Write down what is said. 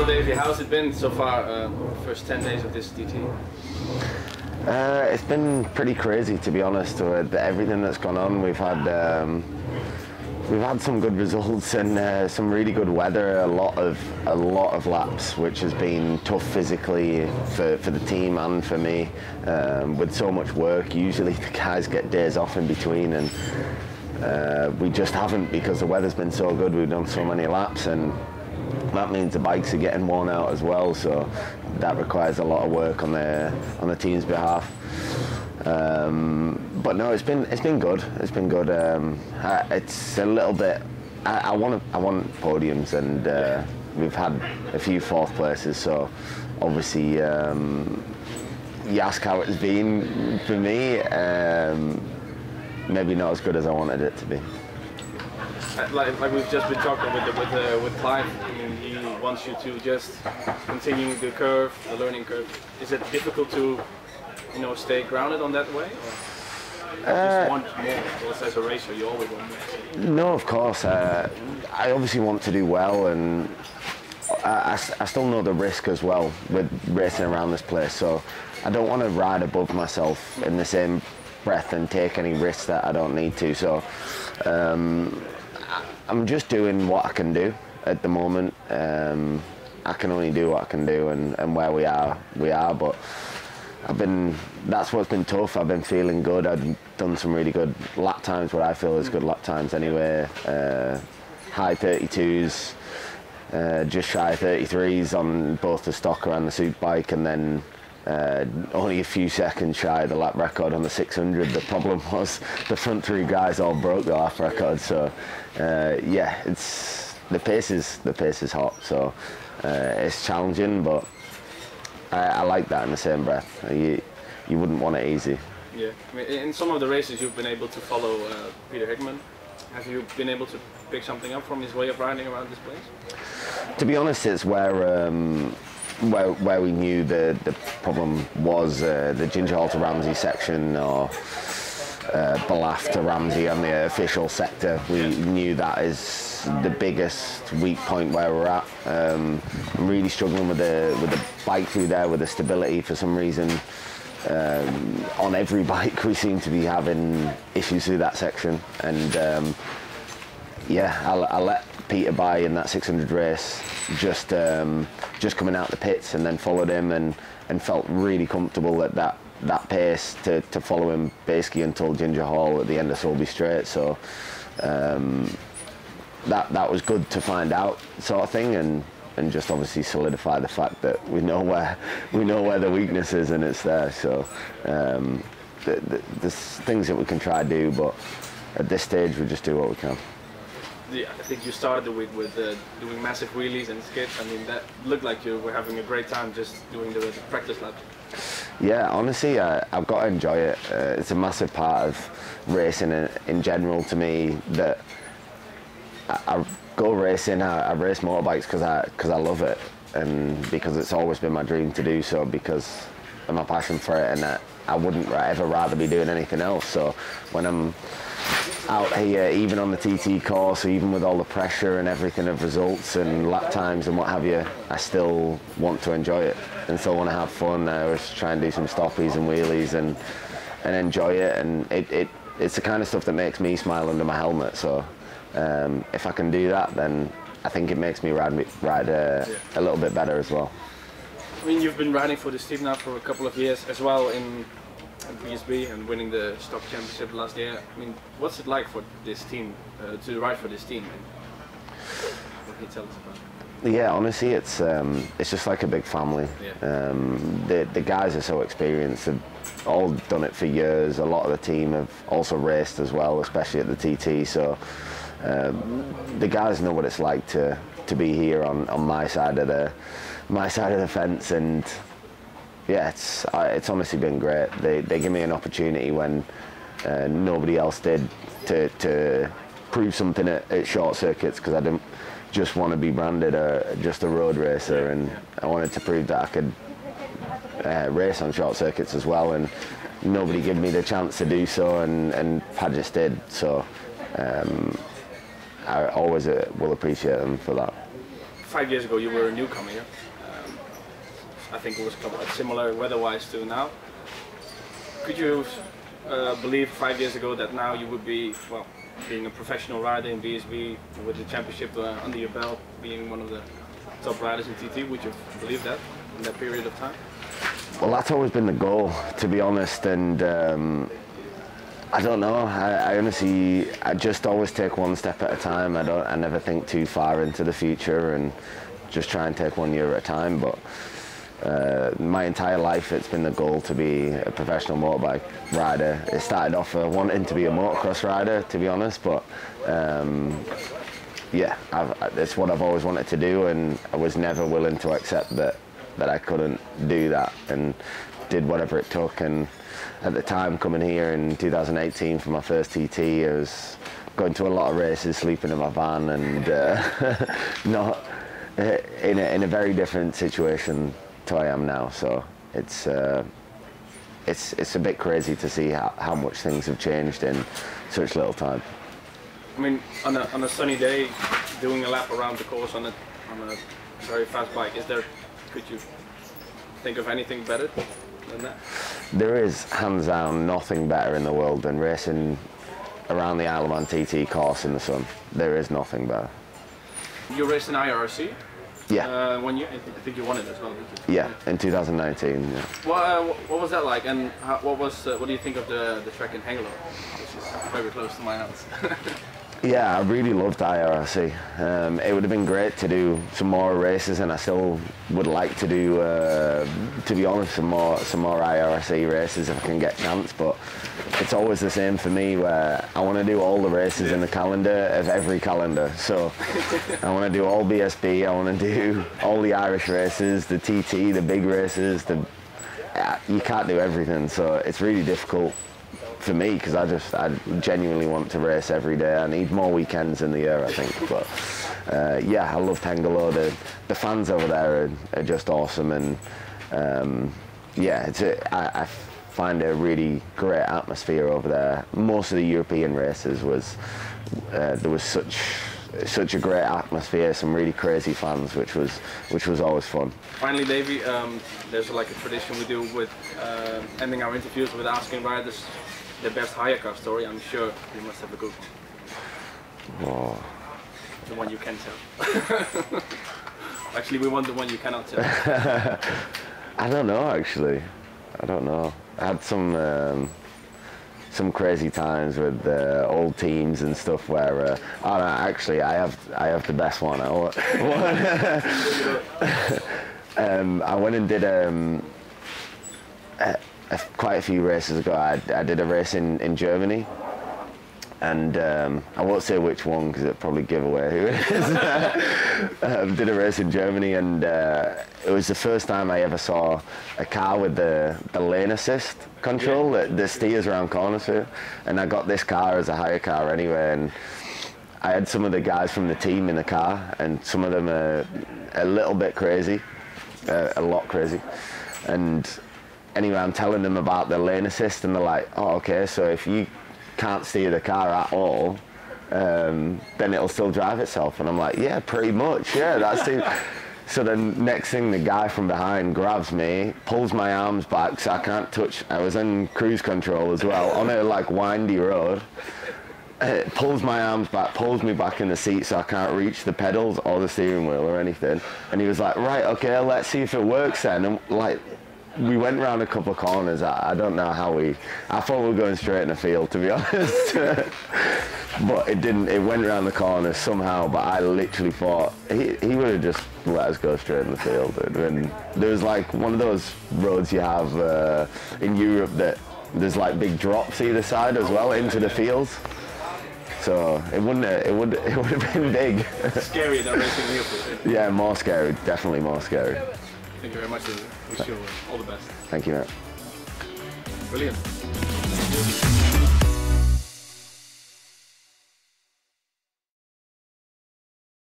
So Davey, how's it been so far, first 10 days of this TT? It's been pretty crazy, to be honest, with everything that's gone on. We've had some good results and some really good weather, a lot of laps, which has been tough physically for the team and for me. With so much work, usually the guys get days off in between, and we just haven't, because the weather's been so good. We've done so many laps, and that means the bikes are getting worn out as well, so that requires a lot of work on the team's behalf. But no, it's been good. It's been good. It's a little bit. I want podiums, and we've had a few fourth places. So obviously, you ask how it's been for me. Maybe not as good as I wanted it to be. Like we've just been talking with Clive. I mean, he wants you to just continue the curve, the learning curve. Is it difficult to, stay grounded on that way? Or you just want more? As a racer, you always want more. No, of course. I obviously want to do well, and I still know the risk as well with racing around this place. So I don't want to ride above myself in the same breath and take any risks that I don't need to. So I'm just doing what I can do at the moment. I can only do what I can do, and where we are. But that's what's been tough. I've been feeling good. I've done some really good lap times, what I feel is good lap times anyway. High 32s, just shy of 33s on both the stocker and the Superbike, and then only a few seconds shy of the lap record on the 600. The problem was the front three guys all broke the lap record. So yeah, it's the pace is hot. So it's challenging, but I like that in the same breath. You wouldn't want it easy. Yeah, I mean, in some of the races you've been able to follow Peter Hickman. Have you been able to pick something up from his way of riding around this place? To be honest, it's where we knew the problem was, the Ginger Hall to Ramsey section, or Balaf to Ramsey on the official sector. We knew that is the biggest weak point where we're at. I'm really struggling with the bike through there, with the stability for some reason. On every bike we seem to be having issues through that section, and yeah, I let Peter by in that 600 race, just coming out the pits, and then followed him and felt really comfortable at that pace to follow him basically until Ginger Hall at the end of Sulby Straight. So that was good to find out, sort of thing, and just obviously solidify the fact that we know where the weakness is, and it's there. So there's things that we can try to do, but at this stage we just do what we can. Yeah, I think you started the week with doing massive wheelies and skids. I mean, that looked like you were having a great time just doing the practice lap. Yeah, honestly, I've got to enjoy it. It's a massive part of racing in general to me, that I go racing. I race motorbikes because I love it, and because it's always been my dream to do so, because of my passion for it, and I wouldn't ever rather be doing anything else. So when I'm out here, even on the TT course, even with all the pressure and everything of results and lap times and what have you, I still want to enjoy it and still want to have fun. I always try and do some stoppies and wheelies and enjoy it, and it's the kind of stuff that makes me smile under my helmet. So if I can do that, then I think it makes me ride a little bit better as well. I mean, you've been riding for this team now for a couple of years as well in PSB, and winning the stock championship last year. I mean, what's it like for this team, to ride for this team? What can you tell us about it? Yeah, honestly, it's just like a big family. Yeah. The guys are so experienced. They've all done it for years. A lot of the team have also raced as well, especially at the TT. So the guys know what it's like to be here on my side of the fence, and yeah, it's honestly been great. They give me an opportunity when nobody else did to prove something at short circuits, because I didn't just want to be branded just a road racer, and I wanted to prove that I could race on short circuits as well, and nobody gave me the chance to do so, and Padgett did. So I always will appreciate them for that. 5 years ago you were a newcomer here. I think it was quite similar weather-wise to now. Could you believe 5 years ago that now you would be, well, being a professional rider in BSB with the championship under your belt, being one of the top riders in TT? Would you believe that in that period of time? Well, that's always been the goal, to be honest, and I don't know. I honestly, I just always take one step at a time. I never think too far into the future, and just try and take 1 year at a time. But my entire life, it's been the goal to be a professional motorbike rider. It started off wanting to be a motocross rider, to be honest, but yeah, it's what I've always wanted to do, and I was never willing to accept that I couldn't do that, and did whatever it took. And at the time, coming here in 2018 for my first TT, I was going to a lot of races, sleeping in my van, and not in a very different situation to I am now. So it's a bit crazy to see how much things have changed in such little time. I mean, on a sunny day, doing a lap around the course on a very fast bike, could you think of anything better than that? There is, hands down, nothing better in the world than racing around the Isle of Man TT course in the sun. There is nothing better. You raced in IRRC? Yeah. I think you won it as well, didn't you? Yeah, in 2019. Yeah. What was that like, and what do you think of the track in Hengelo, which is very close to my house? Yeah, I really loved IRRC. It would have been great to do some more races, and I still would like to do, to be honest, some more IRRC races if I can get a chance. But it's always the same for me, where I want to do all the races in the calendar of every calendar. So I want to do all BSB, I want to do all the Irish races, the TT, the big races. You can't do everything, so it's really difficult for me, because I genuinely want to race every day. I need more weekends in the year, I think. But yeah, I love Hengelo. The fans over there are just awesome, and yeah, I find a really great atmosphere over there. Most of the European races there was such a great atmosphere, some really crazy fans, which was always fun. Finally, Davey, there's like a tradition we do with ending our interviews with asking riders the best hire car story. I'm sure you must have a good one. Whoa. The one you can tell. Actually, we want the one you cannot tell. I don't know, actually. I don't know. I had some crazy times with old teams and stuff where oh no, actually I have the best one. I went and did quite a few races ago. I did a race in Germany, and I won't say which one because it'll probably give away who it is. Did a race in Germany, and it was the first time I ever saw a car with the lane assist control that steers around corners here. And I got this car as a hire car anyway, and I had some of the guys from the team in the car, and some of them are a little bit crazy, a lot crazy. And anyway, I'm telling them about the lane assist, and they're like, oh, okay, so if you can't steer the car at all, then it'll still drive itself. And I'm like, yeah, pretty much, yeah, that's it. So then next thing, the guy from behind grabs me, pulls my arms back so I can't touch. I was in cruise control as well, on a like windy road. Pulls my arms back, pulls me back in the seat so I can't reach the pedals or the steering wheel or anything. And he was like, right, okay, let's see if it works then. And like, we went round a couple of corners. I don't know how I thought we were going straight in the field, to be honest. But it didn't. It went around the corner somehow, but I literally thought he would have just let us go straight in the field. And there was like one of those roads you have in Europe that there's like big drops either side as well into the fields. So it would have been big. Scary than racing in Europe. Yeah, more scary. Definitely more scary. Thank you very much. Wish you all the best. Thank you, Matt. Brilliant.